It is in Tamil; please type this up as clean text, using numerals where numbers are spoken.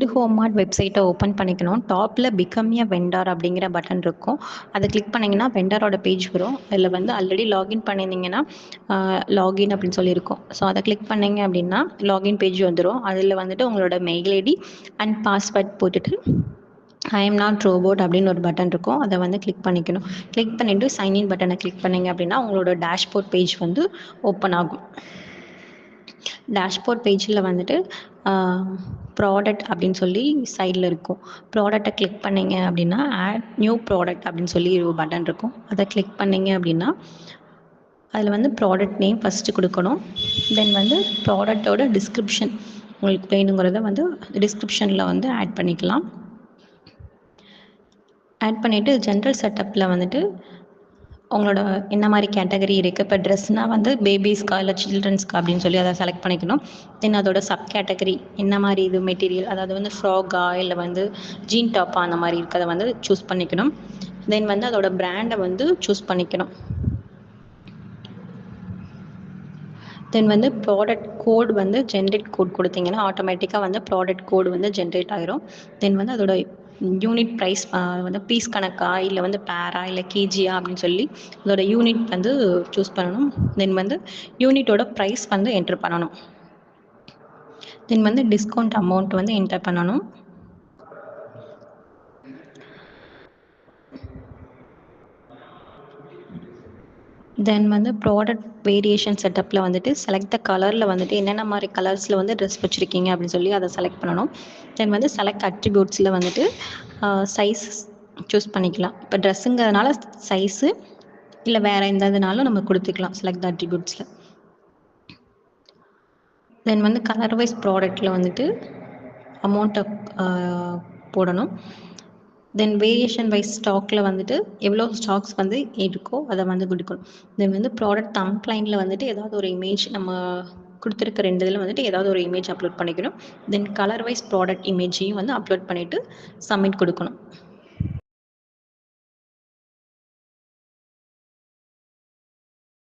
குட் ஹோம் மார்ட் வெப்சைட்டை ஓப்பன் பண்ணிக்கணும். டாப்பில் பிகம் எ வெண்டார் அப்படிங்கிற பட்டன் இருக்கும். அதை கிளிக் பண்ணிங்கன்னா வெண்டாரோட பேஜ் வரும். அதில் வந்து ஆல்ரெடி லாகின் பண்ணியிருந்தீங்கன்னா லாகின் அப்படின்னு சொல்லியிருக்கும். ஸோ அதை கிளிக் பண்ணிங்க அப்படின்னா லாகின் பேஜ் வந்துடும். அதில் வந்துட்டு உங்களோட மெயில் ஐடி அண்ட் பாஸ்வேர்ட் போட்டுட்டு ஐ எம் நாட் ரோபோட் அப்படின்னு ஒரு பட்டன் இருக்கும். அதை வந்து கிளிக் பண்ணிக்கணும். கிளிக் பண்ணிவிட்டு சைன்இன் பட்டனை கிளிக் பண்ணிங்க அப்படின்னா உங்களோட டேஷ்போர்ட் பேஜ் வந்து ஓப்பன் ஆகும். டேஷ்போர்ட் பேஜில் வந்துட்டு ப்ராடக்ட் அப்படின்னு சொல்லி சைடில் இருக்கும். ப்ராடக்டை கிளிக் பண்ணிங்க அப்படின்னா ஆட் நியூ ப்ராடக்ட் அப்படின்னு சொல்லி ஒரு பட்டன் இருக்கும். அதை கிளிக் பண்ணிங்க அப்படின்னா அதில் வந்து ப்ராடக்ட் நேம் ஃபஸ்ட்டு கொடுக்கணும். தென் வந்து ப்ராடக்டோட டிஸ்கிரிப்ஷன் உங்களுக்கு வேணுங்கிறத வந்து டிஸ்கிரிப்ஷனில் வந்து ஆட் பண்ணிக்கலாம். ஆட் பண்ணிவிட்டு ஜென்ரல் செட்டப்பில் வந்துட்டு உங்களோட என்ன மாதிரி கேட்டகரி இருக்குது. இப்போ ட்ரெஸ்னால் வந்து பேபிஸ்க்கா இல்லை சில்ட்ரன்ஸ்க்கா அப்படின்னு சொல்லி அதை செலக்ட் பண்ணிக்கணும். தென் அதோட சப் கேட்டகரி என்ன மாதிரி இது மெட்டீரியல், அதாவது வந்து ஃப்ராகா இல்லை வந்து ஜீன் டாப்பா அந்த மாதிரி இருக்கிறத வந்து சூஸ் பண்ணிக்கணும். தென் வந்து அதோட பிராண்டை வந்து சூஸ் பண்ணிக்கணும். தென் வந்து ப்ராடக்ட் கோட் வந்து ஜென்ரேட் கோட் கொடுத்தீங்கன்னா ஆட்டோமேட்டிக்காக வந்து ப்ராடக்ட் கோடு வந்து ஜென்ரேட் ஆகிரும். தென் வந்து அதோட யூனிட் ப்ரைஸ் வந்து பீஸ் கணக்கா இல்லை வந்து பேரா இல்லை கேஜியா அப்படின்னு சொல்லி அதோட யூனிட் வந்து சூஸ் பண்ணணும். தென் வந்து யூனிட்டோட ப்ரைஸ் வந்து என்ட்ரு பண்ணணும். தென் வந்து டிஸ்கவுண்ட் அமௌண்ட் வந்து என்டர் பண்ணணும். தென் வந்து ப்ராடக்ட் வேரியேஷன் செட்டப்பில் வந்துட்டு செலக்ட் த கலரில் வந்துட்டு என்னென்ன மாதிரி கலர்ஸில் வந்து ட்ரெஸ் வச்சுருக்கீங்க அப்படின்னு சொல்லி அதை செலக்ட் பண்ணணும். தென் வந்து செலக்ட் அட்ரிபியூட்ஸில் வந்துட்டு சைஸ் சூஸ் பண்ணிக்கலாம். இப்போ ட்ரெஸ்ஸுங்கிறதுனால சைஸு இல்லை வேறு எந்த இதுனாலும் நம்ம கொடுத்துக்கலாம் செலக்ட் த அட்ரிபியூட்ஸில். தென் வந்து கலர் வைஸ் ப்ராடக்டில் வந்துட்டு அமௌண்ட்டை போடணும். தென் வேரியேஷன் வைஸ் ஸ்டாக்கில் வந்துட்டு எவ்வளோ ஸ்டாக்ஸ் வந்து இருக்கோ அதை வந்து கொடுக்கணும். தென் வந்து ப்ராடக்ட் தம்ப்லைனில் வந்துட்டு ஏதாவது ஒரு இமேஜ் நம்ம கொடுத்துருக்க 2 இதில் வந்துட்டு ஏதாவது ஒரு இமேஜ் அப்லோட் பண்ணிக்கணும். தென் கலர் வைஸ் ப்ராடக்ட் இமேஜையும் வந்து அப்லோட் பண்ணிவிட்டு சப்மிட் கொடுக்கணும்.